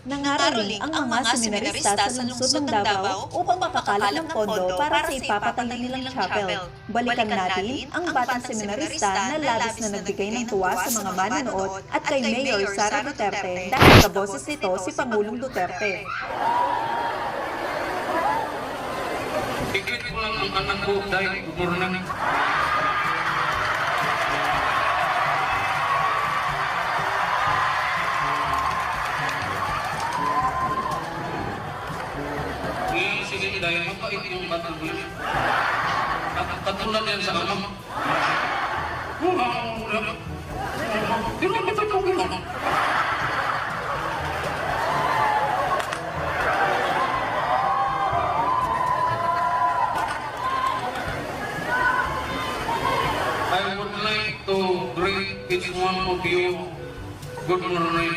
Nangaroling ang mga seminarista sa lungsod ng Davao upang makakalap ng pondo para sa ipapatayo nilang chapel. Balikan natin ang batang seminarista na labis na nagbigay ng tuwa sa mga manonood at kay Mayor Sara Duterte dahil kaboses nito si Pangulong Duterte. Ikit ko lang ang anak ko dahil gubernur na. Sige, dahil mapait yung batang bulis. At katulad yan sa ama. Pero ang batang ko gano'n. I would like to greet each one of you. Good morning.